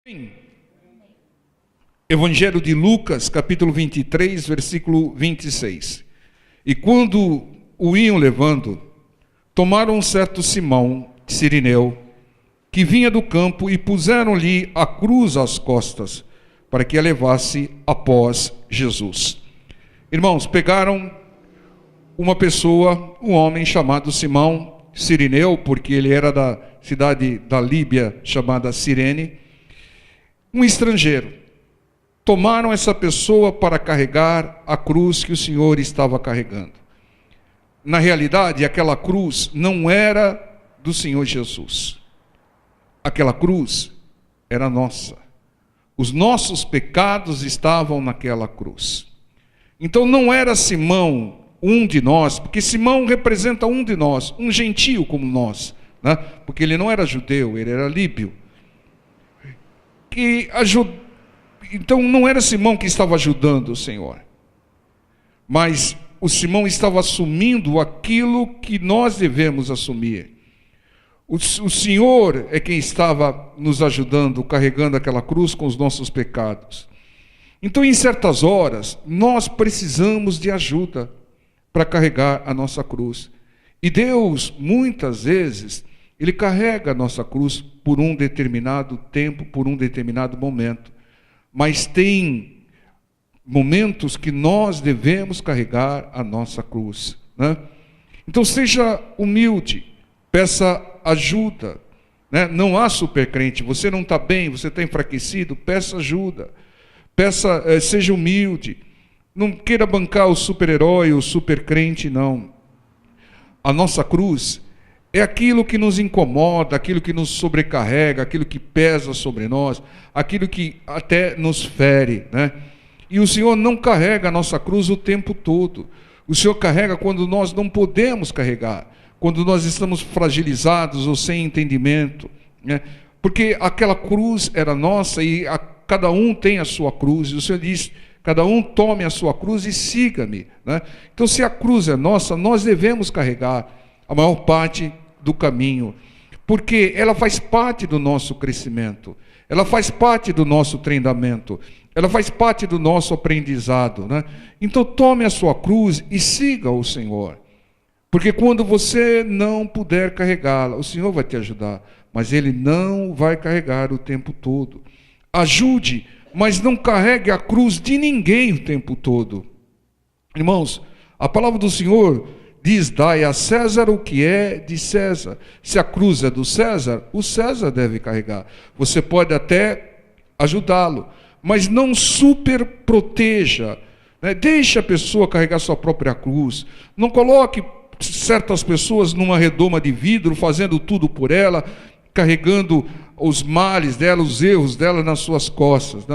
Sim. Evangelho de Lucas, capítulo 23, versículo 26. E quando o iam levando, tomaram um certo Simão de Cirineu, que vinha do campo, e puseram-lhe a cruz às costas, para que a levasse após Jesus. Irmãos, pegaram uma pessoa, um homem chamado Simão Cirineu, porque ele era da cidade da Líbia, chamada Cirene, um estrangeiro. Tomaram essa pessoa para carregar a cruz que o Senhor estava carregando. Na realidade, aquela cruz não era do Senhor Jesus. Aquela cruz era nossa. Os nossos pecados estavam naquela cruz. Então não era Simão um de nós, porque Simão representa um de nós, um gentio como nós, né? Porque ele não era judeu, ele era líbio. Então não era Simão que estava ajudando o Senhor, mas o Simão estava assumindo aquilo que nós devemos assumir. O Senhor é quem estava nos ajudando, carregando aquela cruz com os nossos pecados. Então, em certas horas, nós precisamos de ajuda para carregar a nossa cruz. E Deus, muitas vezes, Ele carrega a nossa cruz por um determinado tempo, por um determinado momento. Mas tem momentos que nós devemos carregar a nossa cruz, né? Então seja humilde, peça ajuda, né? Não há supercrente, você não está bem, você está enfraquecido, peça ajuda, seja humilde, não queira bancar o super-herói, o supercrente, não. A nossa cruz é aquilo que nos incomoda, aquilo que nos sobrecarrega, aquilo que pesa sobre nós, aquilo que até nos fere, né? E o Senhor não carrega a nossa cruz o tempo todo. O Senhor carrega quando nós não podemos carregar, quando nós estamos fragilizados ou sem entendimento, né? Porque aquela cruz era nossa e cada um tem a sua cruz. E o Senhor diz: cada um tome a sua cruz e siga-me, né? Então, se a cruz é nossa, nós devemos carregar a maior parte do caminho, porque ela faz parte do nosso crescimento, ela faz parte do nosso treinamento, ela faz parte do nosso aprendizado, né? Então tome a sua cruz e siga o Senhor, porque quando você não puder carregá-la, o Senhor vai te ajudar, mas Ele não vai carregar o tempo todo. Ajude, mas não carregue a cruz de ninguém o tempo todo. Irmãos, a palavra do Senhor diz: dai a César o que é de César. Se a cruz é do César, o César deve carregar. Você pode até ajudá-lo, mas não super proteja, né? Deixe a pessoa carregar sua própria cruz. Não coloque certas pessoas numa redoma de vidro, fazendo tudo por ela, carregando os males dela, os erros dela nas suas costas.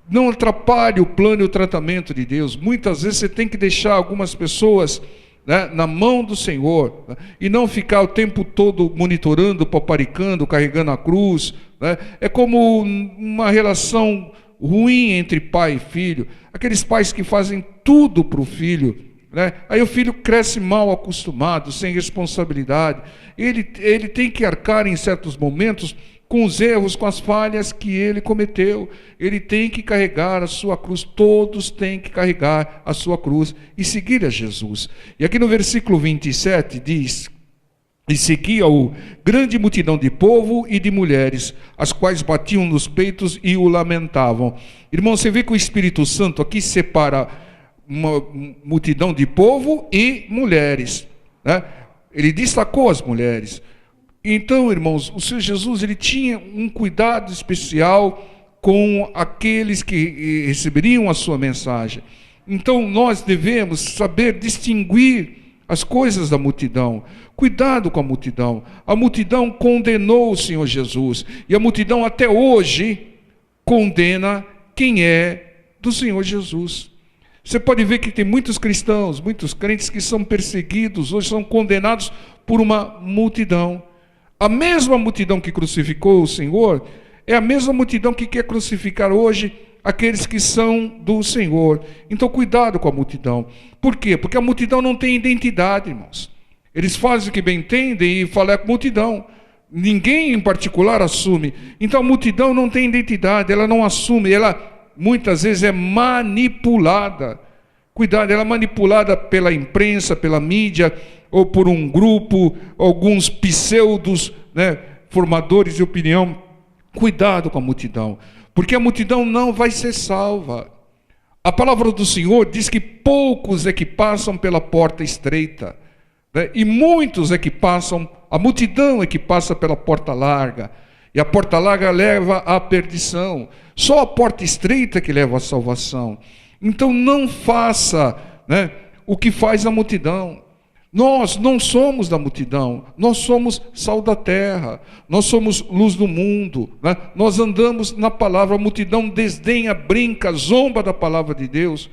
Não atrapalhe o plano e o tratamento de Deus. Muitas vezes você tem que deixar algumas pessoas, né, na mão do Senhor, né, e não ficar o tempo todo monitorando, paparicando, carregando a cruz, né? É como uma relação ruim entre pai e filho, aqueles pais que fazem tudo para o filho, né? Aí o filho cresce mal acostumado, sem responsabilidade, ele tem que arcar em certos momentos com os erros, com as falhas que ele cometeu. Ele tem que carregar a sua cruz. Todos têm que carregar a sua cruz e seguir a Jesus. E aqui no versículo 27 diz: e seguia-o grande multidão de povo e de mulheres, as quais batiam nos peitos e o lamentavam. Irmão, você vê que o Espírito Santo aqui separa uma multidão de povo e mulheres, né? Ele destacou as mulheres. Então, irmãos, o Senhor Jesus, Ele tinha um cuidado especial com aqueles que receberiam a sua mensagem. Então, nós devemos saber distinguir as coisas da multidão. Cuidado com a multidão. A multidão condenou o Senhor Jesus, e a multidão até hoje condena quem é do Senhor Jesus. Você pode ver que tem muitos cristãos, muitos crentes que são perseguidos, hoje são condenados por uma multidão. A mesma multidão que crucificou o Senhor é a mesma multidão que quer crucificar hoje aqueles que são do Senhor. Então, cuidado com a multidão. Por quê? Porque a multidão não tem identidade, irmãos. Eles fazem o que bem entendem e falam: é multidão. Ninguém em particular assume. Então a multidão não tem identidade, ela não assume, ela muitas vezes é manipulada. Cuidado, ela é manipulada pela imprensa, pela mídia, ou por um grupo, alguns pseudos, né, formadores de opinião. Cuidado com a multidão, porque a multidão não vai ser salva. A palavra do Senhor diz que poucos é que passam pela porta estreita, né, e muitos é que passam, a multidão é que passa pela porta larga, e a porta larga leva à perdição. Só a porta estreita que leva à salvação. Então não faça, né, o que faz a multidão. Nós não somos da multidão, nós somos sal da terra, nós somos luz do mundo, né? Nós andamos na palavra. A multidão desdenha, brinca, zomba da palavra de Deus,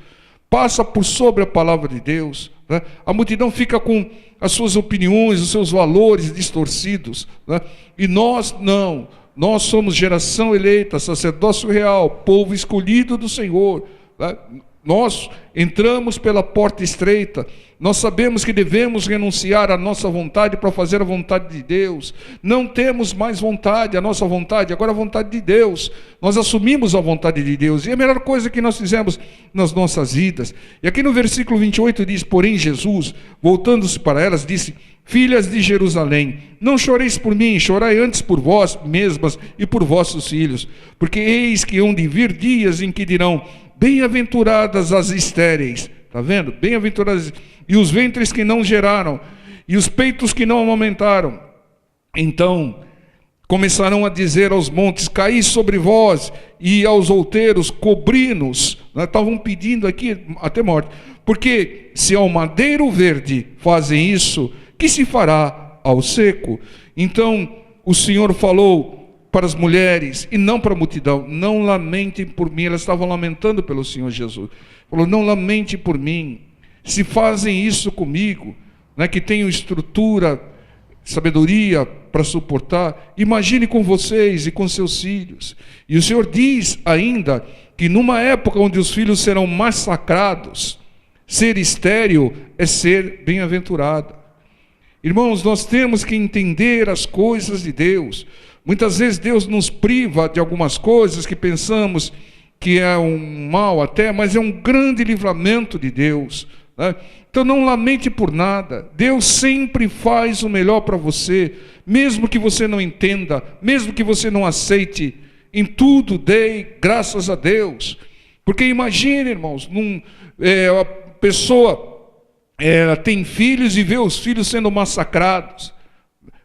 passa por sobre a palavra de Deus, né? A multidão fica com as suas opiniões, os seus valores distorcidos, né? E nós não, nós somos geração eleita, sacerdócio real, povo escolhido do Senhor, né? Nós entramos pela porta estreita, nós sabemos que devemos renunciar à nossa vontade para fazer a vontade de Deus. Não temos mais vontade, a nossa vontade, agora a vontade de Deus. Nós assumimos a vontade de Deus, e é a melhor coisa que nós fizemos nas nossas vidas. E aqui no versículo 28 diz: porém Jesus, voltando-se para elas, disse: filhas de Jerusalém, não choreis por mim, chorai antes por vós mesmas e por vossos filhos, porque eis que hão de vir dias em que dirão: bem-aventuradas as estéreis, está vendo? Bem-aventuradas, e os ventres que não geraram, e os peitos que não amamentaram. Então começarão a dizer aos montes: caí sobre vós, e aos outeiros: cobri-nos. Estavam pedindo aqui até morte. Porque se ao madeiro verde fazem isso, que se fará ao seco? Então o Senhor falou para as mulheres e não para a multidão: não lamentem por mim. Elas estavam lamentando pelo Senhor Jesus. Falou: não lamente por mim, se fazem isso comigo, né, que tenho estrutura, sabedoria para suportar, imagine com vocês e com seus filhos. E o Senhor diz ainda que numa época onde os filhos serão massacrados, ser estéril é ser bem-aventurado. Irmãos, nós temos que entender as coisas de Deus. Muitas vezes Deus nos priva de algumas coisas que pensamos que é um mal até, mas é um grande livramento de Deus, né? Então não lamente por nada. Deus sempre faz o melhor para você, mesmo que você não entenda, mesmo que você não aceite. Em tudo dei graças a Deus. Porque imagine, irmãos, a pessoa ela tem filhos e vê os filhos sendo massacrados.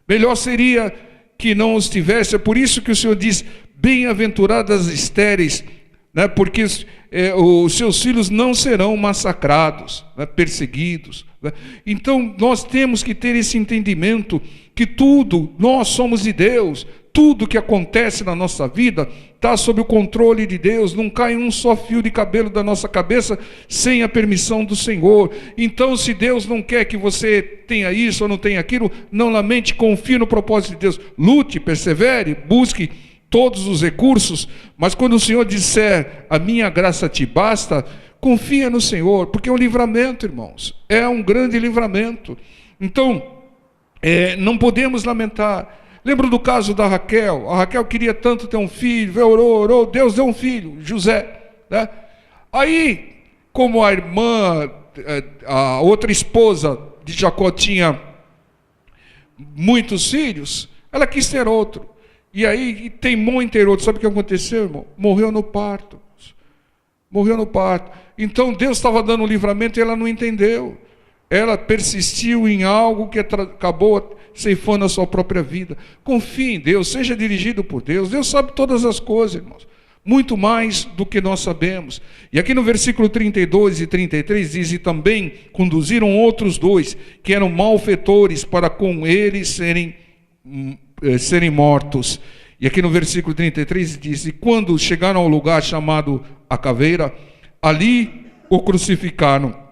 Melhor seria que não os tivesse. É por isso que o Senhor diz: bem-aventuradas as estéreis, né? Porque os seus filhos não serão massacrados, né? Perseguidos, né? Então nós temos que ter esse entendimento que tudo, nós somos de Deus. Tudo que acontece na nossa vida está sob o controle de Deus. Não cai um só fio de cabelo da nossa cabeça sem a permissão do Senhor. Então, se Deus não quer que você tenha isso ou não tenha aquilo, não lamente, confie no propósito de Deus. Lute, persevere, busque todos os recursos. Mas quando o Senhor disser: a minha graça te basta, confia no Senhor, porque é um livramento, irmãos. É um grande livramento. Então, não podemos lamentar. Lembro do caso da Raquel. A Raquel queria tanto ter um filho, orou, Deus deu um filho, José, né? Aí, como a irmã, a outra esposa de Jacó tinha muitos filhos, ela quis ter outro. E aí teimou em ter outro. Sabe o que aconteceu, irmão? Morreu no parto. Morreu no parto. Então Deus estava dando um livramento e ela não entendeu. Ela persistiu em algo que acabou ceifando a sua própria vida. Confie em Deus, seja dirigido por Deus. Deus sabe todas as coisas, irmãos. Muito mais do que nós sabemos. E aqui no versículo 32 e 33 diz: e também conduziram outros dois, que eram malfeitores, para com eles serem mortos. E aqui no versículo 33 diz: e quando chegaram ao lugar chamado a caveira, ali o crucificaram.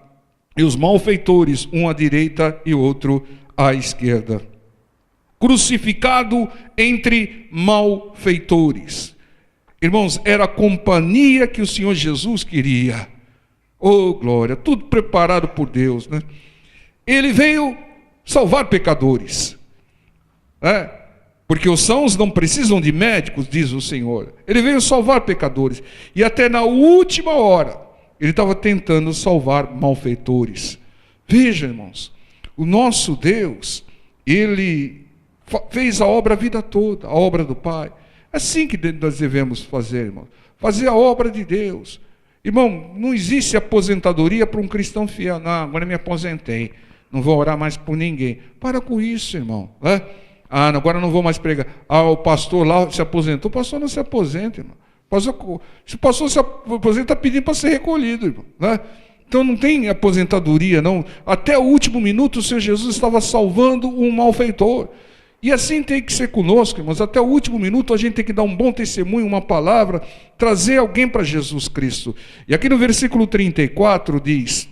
E os malfeitores, um à direita e outro à esquerda. Crucificado entre malfeitores. Irmãos, era a companhia que o Senhor Jesus queria. Oh, glória, tudo preparado por Deus, né? Ele veio salvar pecadores, né? Porque os sãos não precisam de médicos, diz o Senhor. Ele veio salvar pecadores. E até na última hora, ele estava tentando salvar malfeitores. Veja, irmãos, o nosso Deus, ele fez a obra a vida toda, a obra do Pai. É assim que nós devemos fazer, irmão. Fazer a obra de Deus. Irmão, não existe aposentadoria para um cristão fiel. Não, agora eu me aposentei. Não vou orar mais por ninguém. Para com isso, irmão. Né? Ah, agora não vou mais pregar. Ah, o pastor lá se aposentou. O pastor não se aposenta, irmão. Se o pastor se aposenta, está pedindo para ser recolhido, irmão. Né? Então não tem aposentadoria, não. Até o último minuto o Senhor Jesus estava salvando um malfeitor. E assim tem que ser conosco, irmãos. Até o último minuto a gente tem que dar um bom testemunho, uma palavra, trazer alguém para Jesus Cristo. E aqui no versículo 34 diz: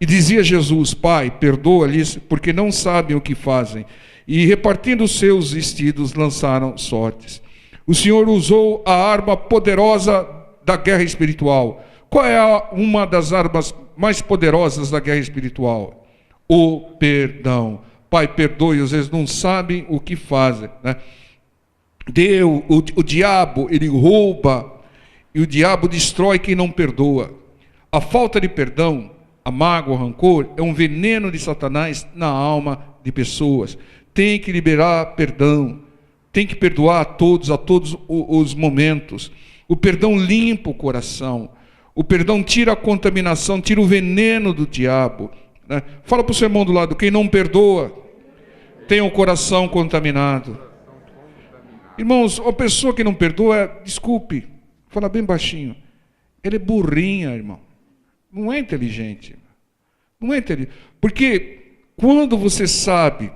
e dizia Jesus: Pai, perdoa-lhes, porque não sabem o que fazem. E repartindo os seus vestidos, lançaram sortes. O Senhor usou a arma poderosa da guerra espiritual. Qual é uma das armas mais poderosas da guerra espiritual? O perdão. Pai, perdoe-os, eles não sabem o que fazem. Né? O diabo, ele rouba, e o diabo destrói quem não perdoa. A falta de perdão, a mágoa, o rancor, é um veneno de Satanás na alma de pessoas. Tem que liberar perdão, tem que perdoar a todos os momentos. O perdão limpa o coração, o perdão tira a contaminação, tira o veneno do diabo. Né? Fala para o seu irmão do lado: quem não perdoa tem o coração contaminado. Irmãos, a pessoa que não perdoa, desculpe, fala bem baixinho, ele é burrinha, irmão. Não é inteligente. Não é inteligente. Porque quando você sabe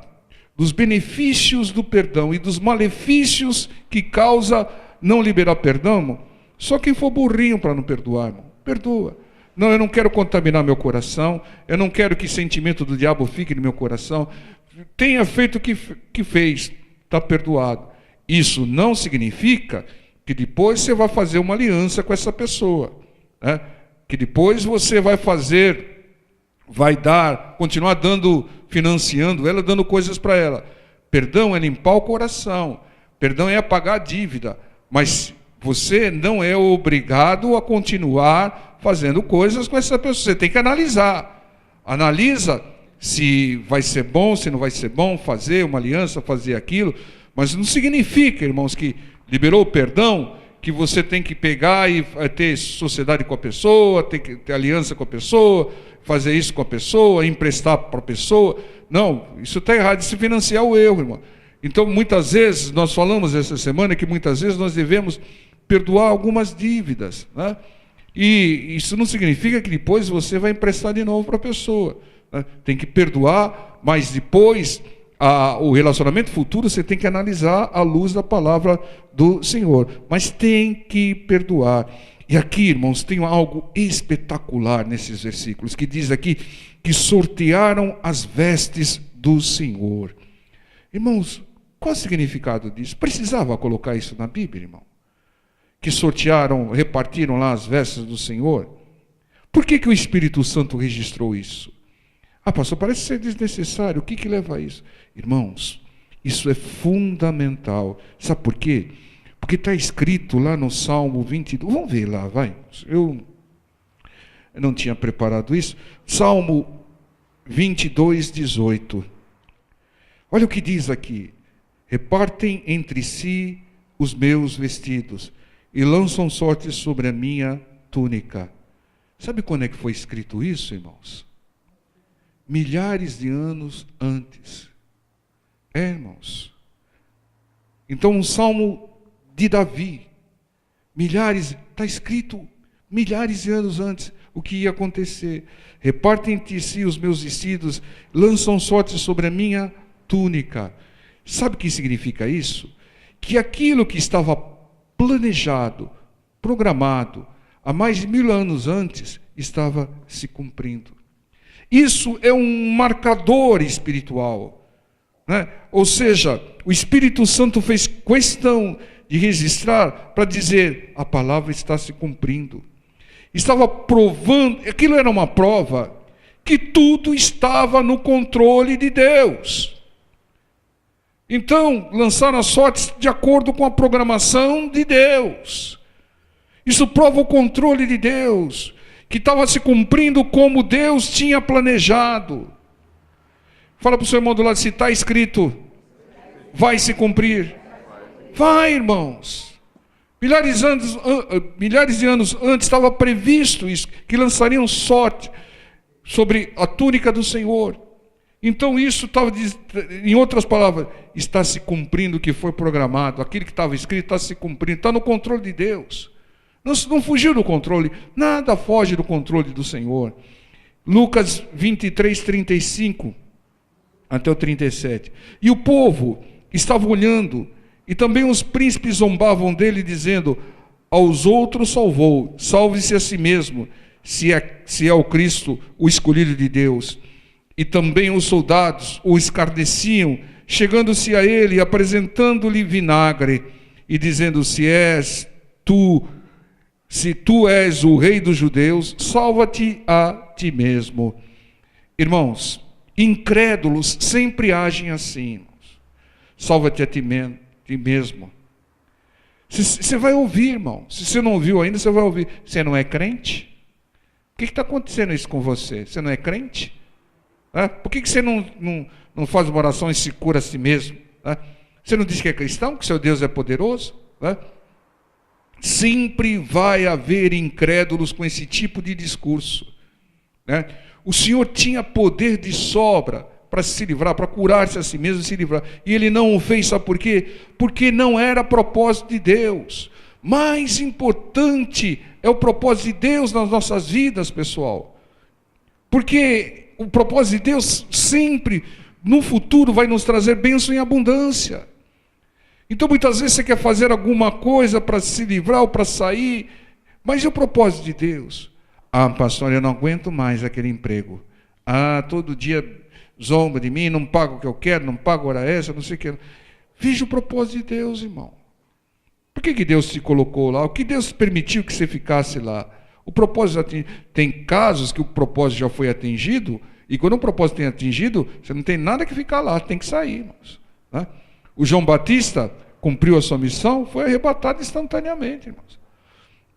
dos benefícios do perdão e dos malefícios que causa não liberar perdão, irmão, só quem for burrinho para não perdoar, irmão, perdoa. Não, eu não quero contaminar meu coração, eu não quero que sentimento do diabo fique no meu coração. Tenha feito o que fez, está perdoado. Isso não significa que depois você vai fazer uma aliança com essa pessoa, né? Que depois você vai continuar financiando ela, dando coisas para ela. Perdão é limpar o coração, perdão é apagar a dívida, mas você não é obrigado a continuar fazendo coisas com essa pessoa. Você tem que analisar. Analisa se vai ser bom, se não vai ser bom fazer uma aliança, fazer aquilo. Mas não significa, irmãos, que liberou o perdão, que você tem que pegar e ter sociedade com a pessoa, tem que ter aliança com a pessoa, fazer isso com a pessoa, emprestar para a pessoa. Não, isso está errado, isso financiar o erro, irmão. Então, muitas vezes, nós falamos essa semana que muitas vezes nós devemos perdoar algumas dívidas, né? E isso não significa que depois você vai emprestar de novo para a pessoa. Né? Tem que perdoar, mas depois o relacionamento futuro você tem que analisar à luz da palavra do Senhor. Mas tem que perdoar. E aqui, irmãos, tem algo espetacular nesses versículos, que diz aqui que sortearam as vestes do Senhor. Irmãos, qual o significado disso? Precisava colocar isso na Bíblia, irmão? Que repartiram lá as vestes do Senhor? Por que o Espírito Santo registrou isso? Ah, pastor, parece ser desnecessário. O que leva a isso? Irmãos, isso é fundamental. Sabe por quê? Porque está escrito lá no Salmo 22. Vamos ver lá, vai. Eu não tinha preparado isso. Salmo 22, 18. Olha o que diz aqui. Repartem entre si os meus vestidos e lançam sortes sobre a minha túnica. Sabe quando é que foi escrito isso, irmãos? Milhares de anos antes. Irmãos. Então, um salmo de Davi. Está escrito milhares de anos antes o que ia acontecer. Repartem entre si os meus vestidos, lançam sortes sobre a minha túnica. Sabe o que significa isso? Que aquilo que estava planejado, programado, há mais de 1000 anos antes, estava se cumprindo. Isso é um marcador espiritual, né? Ou seja, o Espírito Santo fez questão de registrar para dizer: a palavra está se cumprindo. Estava provando, aquilo era uma prova que tudo estava no controle de Deus. Então, lançaram as sortes de acordo com a programação de Deus. Isso prova o controle de Deus, que estava se cumprindo como Deus tinha planejado. Fala para o seu irmão do lado, se está escrito, vai se cumprir. Vai, irmãos. Milhares de anos antes estava previsto isso, que lançariam sorte sobre a túnica do Senhor. Então isso estava, em outras palavras, está se cumprindo o que foi programado. Aquilo que estava escrito está se cumprindo, está no controle de Deus. Não fugiu do controle, nada foge do controle do Senhor. Lucas 23, 35 até o 37. E o povo estava olhando, e também os príncipes zombavam dele, dizendo: aos outros salvou, salve-se a si mesmo, se é o Cristo, o escolhido de Deus. E também os soldados o escarneciam, chegando-se a ele, apresentando-lhe vinagre, e dizendo: se tu és o rei dos judeus, salva-te a ti mesmo. Irmãos, incrédulos sempre agem assim, irmãos. Salva-te a ti mesmo. Você vai ouvir, irmão. Se você não ouviu ainda, você vai ouvir. Você não é crente? O que está acontecendo isso com você? Você não é crente? Por que você não faz uma oração e se cura a si mesmo? Você não diz que é cristão, que seu Deus é poderoso? Sempre vai haver incrédulos com esse tipo de discurso. O Senhor tinha poder de sobra para se livrar, para curar-se a si mesmo e se livrar. E Ele não o fez, sabe por quê? Porque não era propósito de Deus. Mais importante é o propósito de Deus nas nossas vidas, pessoal. Porque o propósito de Deus sempre, no futuro, vai nos trazer bênção em abundância. Então, muitas vezes você quer fazer alguma coisa para se livrar ou para sair, mas e o propósito de Deus? Pastor, eu não aguento mais aquele emprego. Todo dia zomba de mim, não paga o que eu quero, não paga hora extra, não sei o que. Veja o propósito de Deus, irmão. Por que Deus te colocou lá? O que Deus permitiu que você ficasse lá? O propósito tem casos que o propósito já foi atingido, e quando o propósito tem atingido, você não tem nada que ficar lá, tem que sair, irmãos. O João Batista cumpriu a sua missão, foi arrebatado instantaneamente, irmãos.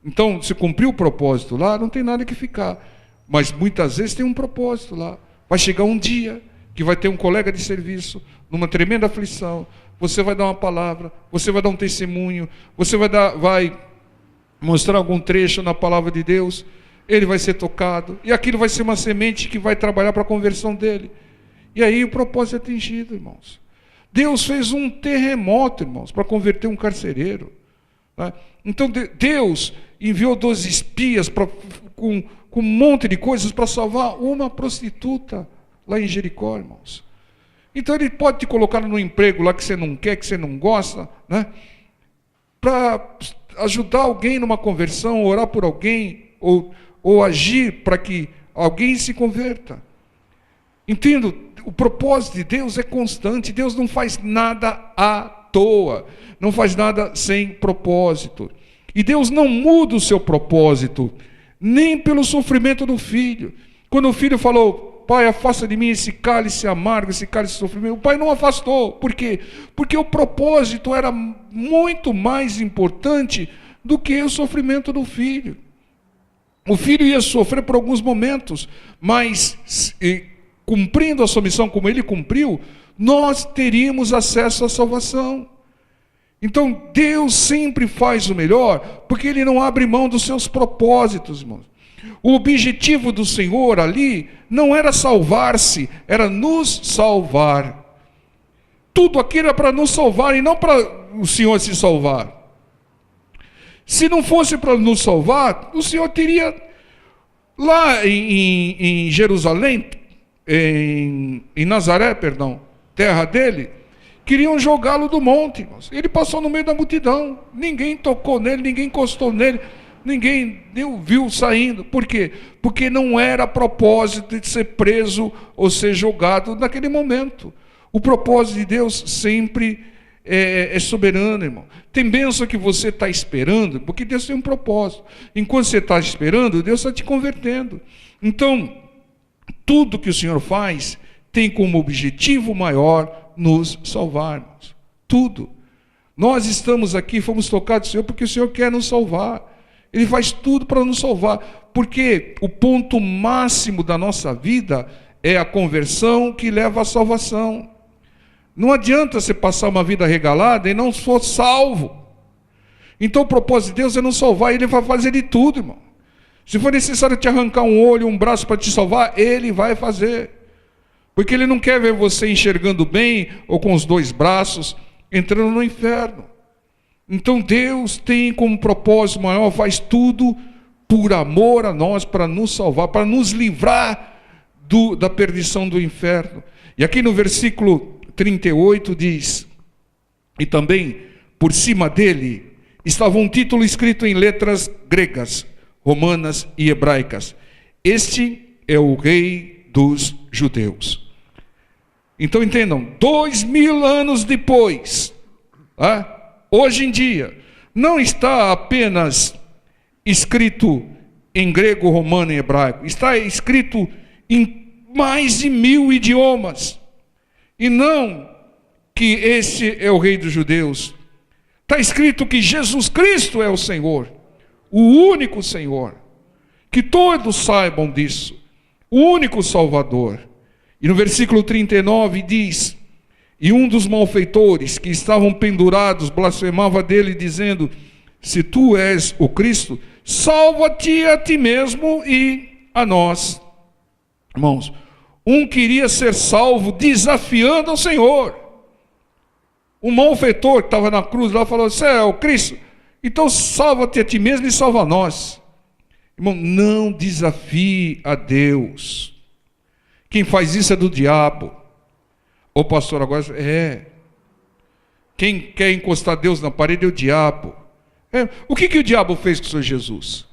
Então, se cumpriu o propósito lá, não tem nada que ficar. Mas muitas vezes tem um propósito lá. Vai chegar um dia que vai ter um colega de serviço, numa tremenda aflição, você vai dar uma palavra, você vai dar um testemunho, você vai mostrar algum trecho na palavra de Deus, ele vai ser tocado, e aquilo vai ser uma semente que vai trabalhar para a conversão dele. E aí o propósito é atingido, irmãos. Deus fez um terremoto, irmãos, para converter um carcereiro. Então Deus enviou 12 espias com um monte de coisas para salvar uma prostituta lá em Jericó, irmãos. Então Ele pode te colocar no emprego lá que você não quer, que você não gosta, para ajudar alguém numa conversão, orar por alguém, ou agir para que alguém se converta. Entendo. O propósito de Deus é constante. Deus não faz nada à toa, não faz nada sem propósito. E Deus não muda o seu propósito, nem pelo sofrimento do filho. Quando o filho falou: Pai, afasta de mim esse cálice amargo, esse cálice de sofrimento, o pai não afastou. Por quê? Porque o propósito era muito mais importante do que o sofrimento do filho. O filho ia sofrer por alguns momentos, mas cumprindo a sua missão como ele cumpriu, nós teríamos acesso à salvação. Então Deus sempre faz o melhor, porque Ele não abre mão dos seus propósitos, irmãos. O objetivo do Senhor ali não era salvar-se, era nos salvar. Tudo aquilo era para nos salvar e não para o Senhor se salvar. Se não fosse para nos salvar, o Senhor teria lá em Jerusalém, em Nazaré, terra dele, queriam jogá-lo do monte, irmãos. Ele passou no meio da multidão, ninguém tocou nele, ninguém encostou nele, ninguém viu saindo. Por quê? Porque não era propósito de ser preso ou ser jogado naquele momento. O propósito de Deus sempre é soberano, irmão. Tem bênção que você está esperando, porque Deus tem um propósito. Enquanto você está esperando, Deus está te convertendo. Então, tudo que o Senhor faz tem como objetivo maior nos salvarmos. Tudo. Nós estamos aqui, fomos tocados, Senhor, porque o Senhor quer nos salvar. Ele faz tudo para nos salvar. Porque o ponto máximo da nossa vida é a conversão que leva à salvação. Não adianta você passar uma vida regalada e não for salvo. Então o propósito de Deus é nos salvar, Ele vai fazer de tudo, irmão. Se for necessário te arrancar um olho, um braço para te salvar, Ele vai fazer. Porque Ele não quer ver você enxergando bem ou com os dois braços, entrando no inferno. Então Deus tem como propósito maior, faz tudo por amor a nós, para nos salvar, para nos livrar da perdição do inferno. E aqui no versículo 38 diz: e também por cima dele estava um título escrito em letras gregas, romanas e hebraicas: este é o Rei dos Judeus. Então entendam, 2000 anos depois, hoje em dia, não está apenas escrito em grego, romano e hebraico, está escrito em mais de 1000 idiomas. E não que esse é o Rei dos Judeus. Está escrito que Jesus Cristo é o Senhor, o único Senhor. Que todos saibam disso, o único Salvador. E no versículo 39 diz: e um dos malfeitores que estavam pendurados blasfemava dele, dizendo: se tu és o Cristo, salva-te a ti mesmo e a nós. Irmãos, um queria ser salvo desafiando ao Senhor. O malfeitor que estava na cruz lá falou: você é o Cristo? Então salva-te a ti mesmo e salva a nós. Irmão, não desafie a Deus. Quem faz isso é do diabo. Ô pastor, agora quem quer encostar Deus na parede é o diabo. O que o diabo fez com o Senhor Jesus?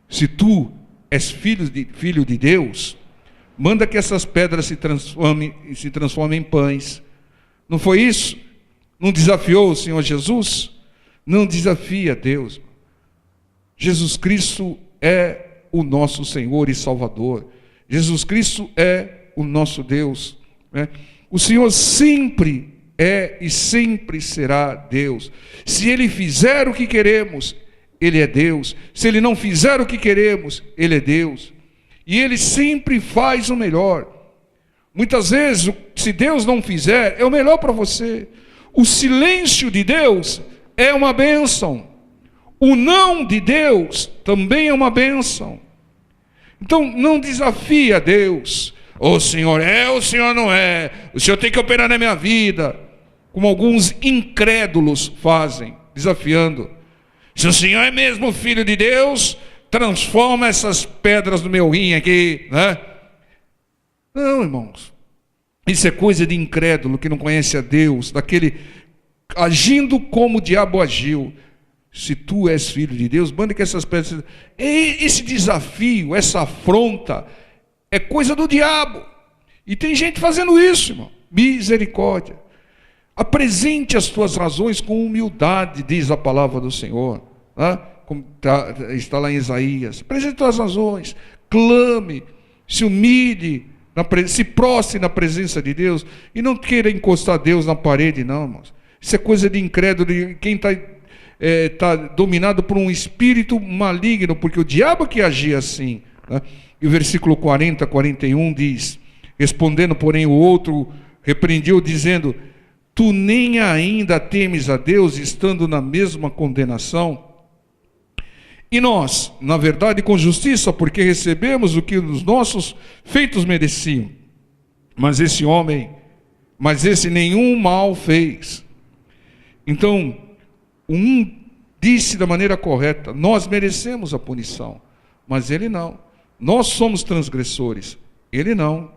Se tu és filho de Deus, manda que essas pedras se transformem em pães. Não foi isso? Não desafiou o Senhor Jesus? Não desafia Deus. Jesus Cristo é o nosso Senhor e Salvador. Jesus Cristo é o nosso Deus. O Senhor sempre é e sempre será Deus. Se Ele fizer o que queremos, Ele é Deus. Se Ele não fizer o que queremos, Ele é Deus. E Ele sempre faz o melhor. Muitas vezes, se Deus não fizer, é o melhor para você. O silêncio de Deus é uma bênção. O não de Deus também é uma bênção. Então, não desafie a Deus. O Senhor é, o Senhor não é. O Senhor tem que operar na minha vida. Como alguns incrédulos fazem, desafiando. Se o Senhor é mesmo Filho de Deus, transforma essas pedras no meu rim aqui, né? Não, irmãos. Isso é coisa de incrédulo que não conhece a Deus, daquele agindo como o diabo agiu. Se tu és filho de Deus, manda que essas pedras... Esse desafio, essa afronta, é coisa do diabo. E tem gente fazendo isso, irmão. Misericórdia. Apresente as tuas razões com humildade, diz a palavra do Senhor. Como está lá em Isaías. Apresente as tuas razões. Clame, se humilhe, se prostre na presença de Deus. E não queira encostar Deus na parede, não, irmãos. Isso é coisa de incrédulo. Quem está dominado por um espírito maligno, porque o diabo que agia assim. E o versículo 40, 41 diz: respondendo, porém, o outro repreendeu, dizendo: tu nem ainda temes a Deus, estando na mesma condenação? E nós, na verdade, com justiça, porque recebemos o que os nossos feitos mereciam. Mas esse nenhum mal fez. Então, um disse da maneira correta: nós merecemos a punição, mas ele não. Nós somos transgressores, ele não.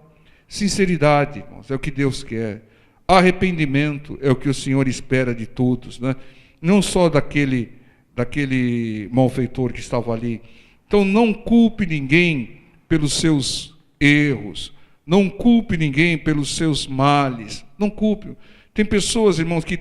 Sinceridade, irmãos, é o que Deus quer. Arrependimento é o que o Senhor espera de todos, né? Não só daquele malfeitor que estava ali. Então não culpe ninguém pelos seus erros, não culpe ninguém pelos seus males, não culpe. Tem pessoas, irmãos, que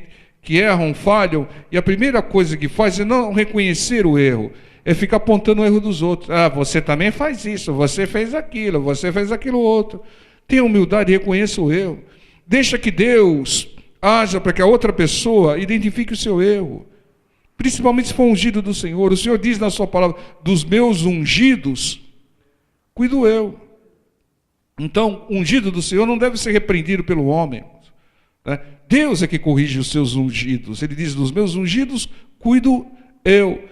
erram, falham, e a primeira coisa que faz é não reconhecer o erro, é ficar apontando o erro dos outros. Você também faz isso, você fez aquilo, você fez aquilo outro. Tenha humildade e reconheça o erro. Deixa que Deus Haja para que a outra pessoa identifique o seu erro. Principalmente se for ungido do Senhor. O Senhor diz na sua palavra: dos meus ungidos, cuido eu. Então, ungido do Senhor não deve ser repreendido pelo homem, né? Deus é que corrige os seus ungidos. Ele diz: dos meus ungidos, cuido eu.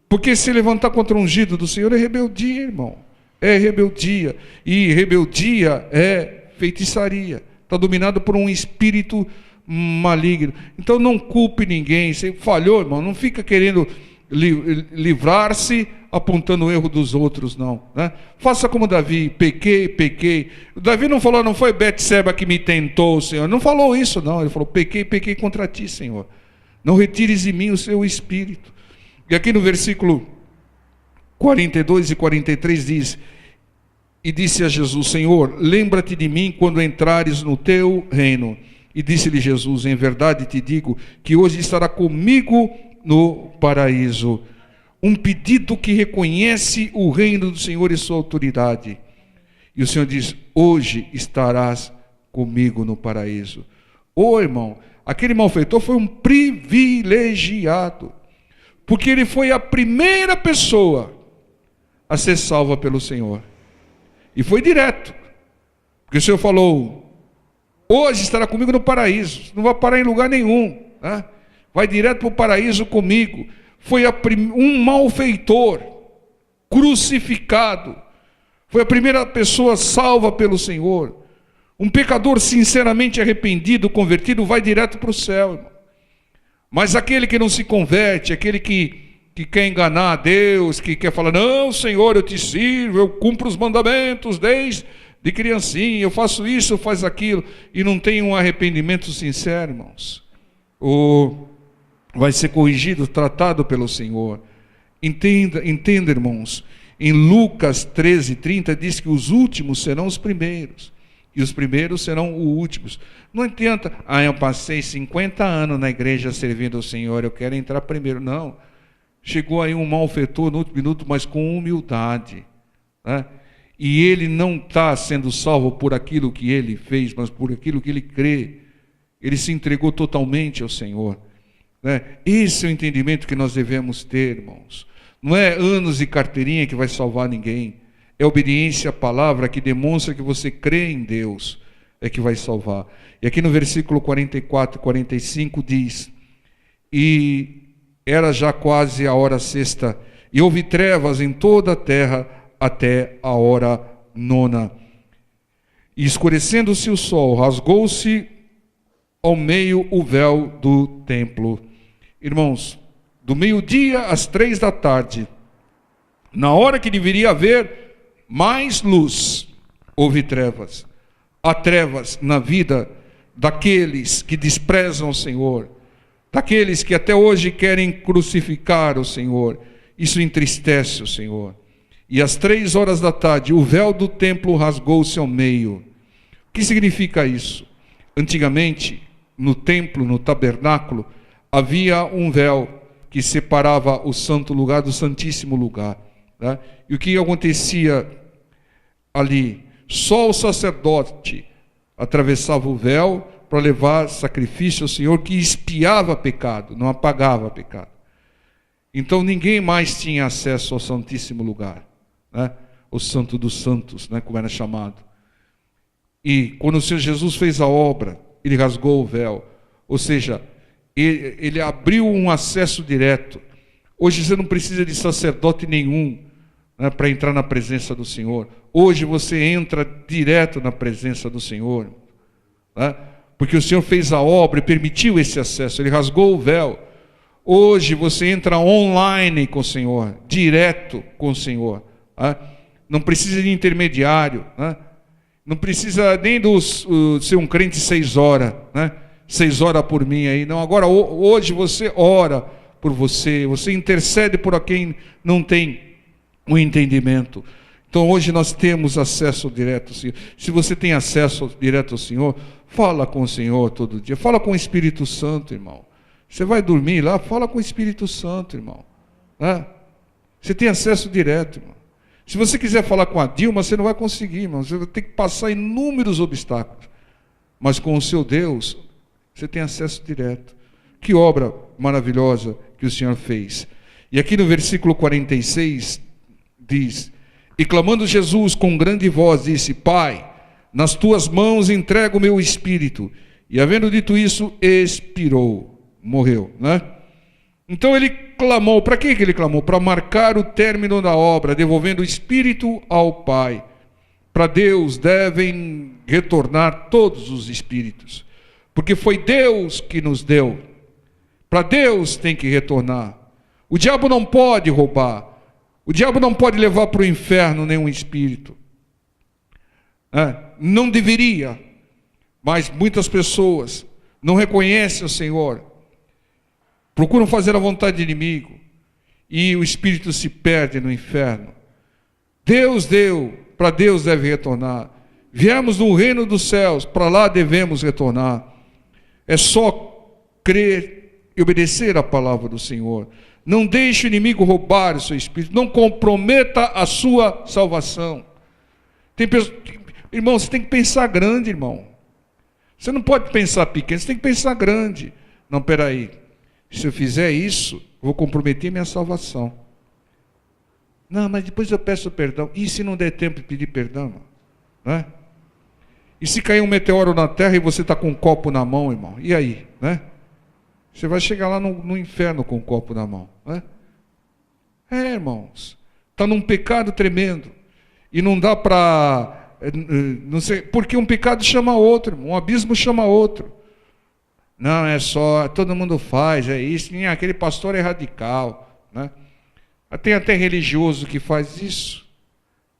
Porque se levantar contra o ungido do Senhor é rebeldia, irmão. É rebeldia. E rebeldia é feitiçaria. Está dominado por um espírito maligno. Então não culpe ninguém. Você falhou, irmão. Não fica querendo livrar-se apontando o erro dos outros, não, né? Faça como Davi: pequei. Davi não falou: não foi Betseba que me tentou, Senhor. Não falou isso, não. Ele falou: pequei contra ti, Senhor. Não retires de mim o seu espírito. E aqui no versículo 42 e 43 diz: e disse a Jesus: Senhor, lembra-te de mim quando entrares no teu reino. E disse-lhe Jesus: em verdade te digo que hoje estará comigo no paraíso. Um pedido que reconhece o reino do Senhor e sua autoridade. E o Senhor diz: hoje estarás comigo no paraíso. Ô irmão, aquele malfeitor foi um privilegiado, porque ele foi a primeira pessoa a ser salva pelo Senhor. E foi direto, porque o Senhor falou: hoje estará comigo no paraíso. Não vai parar em lugar nenhum, né? Vai direto para o paraíso comigo. Foi um malfeitor crucificado. Foi a primeira pessoa salva pelo Senhor. Um pecador sinceramente arrependido, convertido, vai direto para o céu, irmão. Mas aquele que não se converte, aquele que quer enganar a Deus, que quer falar: não, Senhor, eu te sirvo, eu cumpro os mandamentos desde de criancinha, eu faço isso, eu faço aquilo, e não tem um arrependimento sincero, irmãos, vai ser corrigido, tratado pelo Senhor. Entenda, irmãos, em Lucas 13:30 diz que os últimos serão os primeiros, e os primeiros serão os últimos. Não adianta: eu passei 50 anos na igreja servindo ao Senhor, eu quero entrar primeiro. Não. Chegou aí um malfeitor no último minuto, mas com humildade, né? E ele não está sendo salvo por aquilo que ele fez, mas por aquilo que ele crê. Ele se entregou totalmente ao Senhor, né? Esse é o entendimento que nós devemos ter, irmãos. Não é anos de carteirinha que vai salvar ninguém. É obediência à palavra que demonstra que você crê em Deus, é que vai salvar. E aqui no versículo 44 e 45 diz: e era já quase a hora sexta, e houve trevas em toda a terra até a hora nona. E escurecendo-se o sol, rasgou-se ao meio o véu do templo. Irmãos, do meio-dia às 3 da tarde, na hora que deveria haver mais luz, houve trevas. Há trevas na vida daqueles que desprezam o Senhor, daqueles que até hoje querem crucificar o Senhor. Isso entristece o Senhor. E às 3 horas da tarde, o véu do templo rasgou-se ao meio. O que significa isso? Antigamente, no templo, no tabernáculo, havia um véu que separava o santo lugar do santíssimo lugar, né? E o que acontecia ali? Só o sacerdote atravessava o véu para levar sacrifício ao Senhor, que expiava pecado, não apagava pecado. Então ninguém mais tinha acesso ao santíssimo lugar, né? O santo dos santos, né? Como era chamado. E quando o Senhor Jesus fez a obra, ele rasgou o véu, ou seja, ele abriu um acesso direto. Hoje você não precisa de sacerdote nenhum, né, para entrar na presença do Senhor. Hoje você entra direto na presença do Senhor, né? Porque o Senhor fez a obra e permitiu esse acesso, ele rasgou o véu. Hoje você entra online com o Senhor, direto com o Senhor, né? Não precisa de intermediário, né? Não precisa nem ser um crente 6 horas, né? 6 horas por mim aí, não. Agora hoje você ora por você intercede por quem não tem o entendimento. Então hoje nós temos acesso direto ao Senhor. Se você tem acesso direto ao Senhor, fala com o Senhor todo dia, fala com o Espírito Santo, irmão. Você vai dormir lá, fala com o Espírito Santo, irmão, né? Você tem acesso direto, irmão. Se você quiser falar com a Dilma, você não vai conseguir, irmão. Você vai ter que passar inúmeros obstáculos. Mas com o seu Deus, Você tem acesso direto. Que obra maravilhosa que o Senhor fez. E aqui no versículo 46 diz: e clamando Jesus com grande voz, disse: Pai, nas tuas mãos entrego o meu espírito. E havendo dito isso, expirou, morreu, né? Então ele clamou. Para que ele clamou? Para marcar o término da obra, devolvendo o espírito ao Pai. Para Deus devem retornar todos os espíritos, porque foi Deus que nos deu. Para Deus tem que retornar. O diabo não pode roubar. O diabo não pode levar para o inferno nenhum espírito. Não deveria. Mas muitas pessoas não reconhecem o Senhor. Procuram fazer a vontade do inimigo. E o espírito se perde no inferno. Deus deu, para Deus deve retornar. Viemos do reino dos céus, para lá devemos retornar. É só crer e obedecer a palavra do Senhor. Não deixe o inimigo roubar o seu espírito. Não comprometa a sua salvação. Irmão, você tem que pensar grande, irmão. Você não pode pensar pequeno, você tem que pensar grande. Não, peraí. Se eu fizer isso, vou comprometer minha salvação. Não, mas depois eu peço perdão. E se não der tempo de pedir perdão? Né? E se cair um meteoro na terra e você está com um copo na mão, irmão? E aí? Né? Você vai chegar lá no inferno com um copo na mão. Né? Irmãos. Está num pecado tremendo. E não dá para... Não sei, porque um pecado chama outro, irmão. Um abismo chama outro. Não, é só... Todo mundo faz, é isso. Aquele pastor é radical. Né? Tem até religioso que faz isso.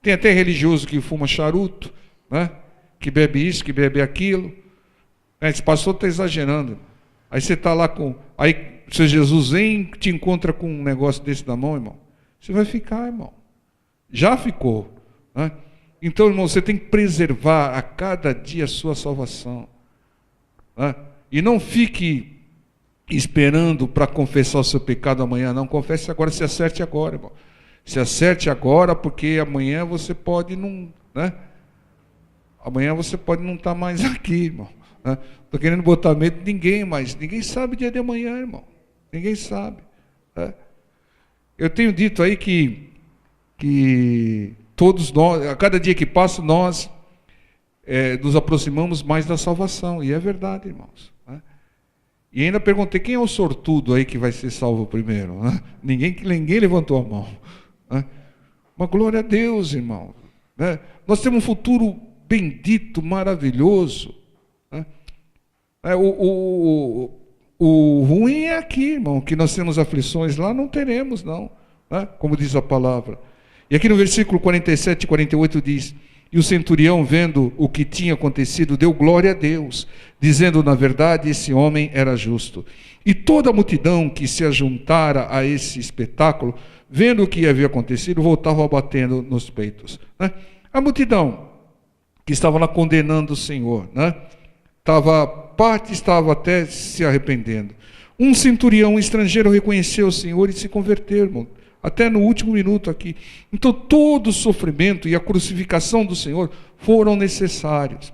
Tem até religioso que fuma charuto. Né? Que bebe isso, que bebe aquilo. Esse pastor está exagerando. Aí você está lá com... Aí se Jesus vem te encontra com um negócio desse na mão, irmão. Você vai ficar, irmão. Já ficou. Né? Então, irmão, você tem que preservar a cada dia a sua salvação. Né? E não fique esperando para confessar o seu pecado amanhã. Não, confesse agora, se acerte agora, irmão. Se acerte agora, porque amanhã você pode não... Né? Amanhã você pode não estar mais aqui, irmão. Estou querendo botar medo de ninguém, mas ninguém sabe o dia de amanhã, irmão. Ninguém sabe. Né? Eu tenho dito aí que todos nós, a cada dia que passa, nós nos aproximamos mais da salvação. E é verdade, irmãos. Né? E ainda perguntei, quem é o sortudo aí que vai ser salvo primeiro? Né? Ninguém levantou a mão. Né? Mas glória a Deus, irmão. Né? Nós temos um futuro bendito, maravilhoso. Né? O ruim é aqui, irmão, que nós temos aflições. Lá não teremos, não. Né? Como diz a palavra. E aqui no versículo 47 e 48 diz: e o centurião, vendo o que tinha acontecido, deu glória a Deus, dizendo, na verdade, esse homem era justo. E toda a multidão que se ajuntara a esse espetáculo, vendo o que havia acontecido, voltava batendo nos peitos. Né? A multidão que estava lá condenando o Senhor, né? Parte estava até se arrependendo. Um centurião estrangeiro reconheceu o Senhor e se converteu, irmão. Até no último minuto aqui. Então todo o sofrimento e a crucificação do Senhor foram necessários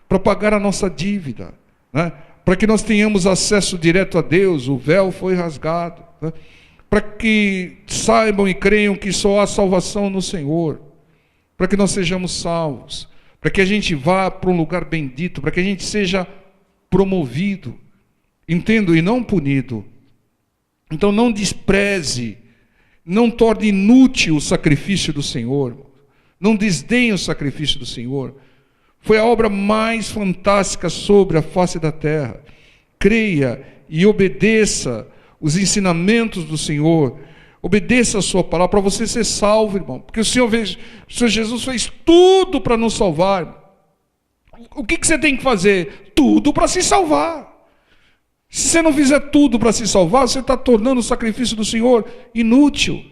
para pagar a nossa dívida, né? Para que nós tenhamos acesso direto a Deus. O véu foi rasgado, né? Para que saibam e creiam que só há salvação no Senhor, para que nós sejamos salvos, para que a gente vá para um lugar bendito, para que a gente seja promovido, entendo, e não punido. Então não despreze, não torne inútil o sacrifício do Senhor. Não desdenhe o sacrifício do Senhor. Foi a obra mais fantástica sobre a face da terra. Creia e obedeça os ensinamentos do Senhor. Obedeça a sua palavra para você ser salvo, irmão. Porque o Senhor Jesus fez tudo para nos salvar. O que você tem que fazer? Tudo para se salvar. Se você não fizer tudo para se salvar, você está tornando o sacrifício do Senhor inútil.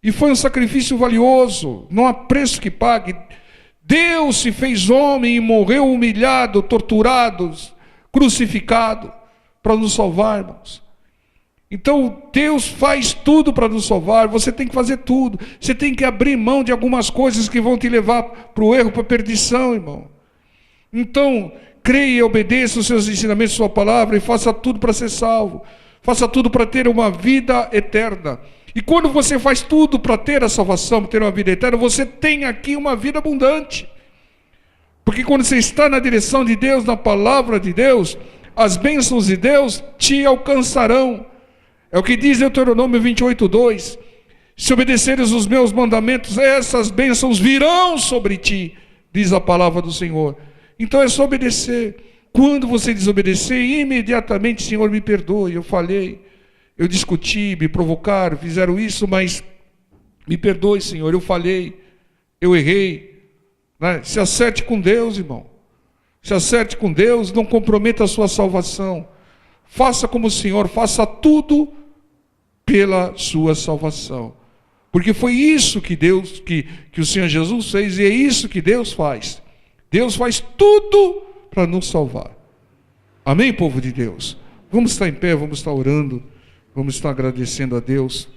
E foi um sacrifício valioso, não há preço que pague. Deus se fez homem e morreu humilhado, torturado, crucificado, para nos salvar, irmãos. Então Deus faz tudo para nos salvar. Você tem que fazer tudo. Você tem que abrir mão de algumas coisas que vão te levar para o erro, para a perdição, irmão. Então, creia e obedeça os seus ensinamentos, sua palavra, e faça tudo para ser salvo. Faça tudo para ter uma vida eterna. E quando você faz tudo para ter a salvação, para ter uma vida eterna, você tem aqui uma vida abundante. Porque quando você está na direção de Deus, na palavra de Deus, as bênçãos de Deus te alcançarão. É o que diz Deuteronômio 28:2. Se obedeceres os meus mandamentos, essas bênçãos virão sobre ti, diz a palavra do Senhor. Então é só obedecer. Quando você desobedecer, imediatamente, Senhor, me perdoe, eu falhei, eu discuti, me provocaram, fizeram isso, mas me perdoe, Senhor, eu falhei, eu errei. Né? Se acerte com Deus, irmão. Se acerte com Deus, não comprometa a sua salvação. Faça como o Senhor, faça tudo pela sua salvação. Porque foi isso que Deus, que o Senhor Jesus fez, e é isso que Deus faz. Deus faz tudo para nos salvar. Amém, povo de Deus? Vamos estar em pé, vamos estar orando, vamos estar agradecendo a Deus.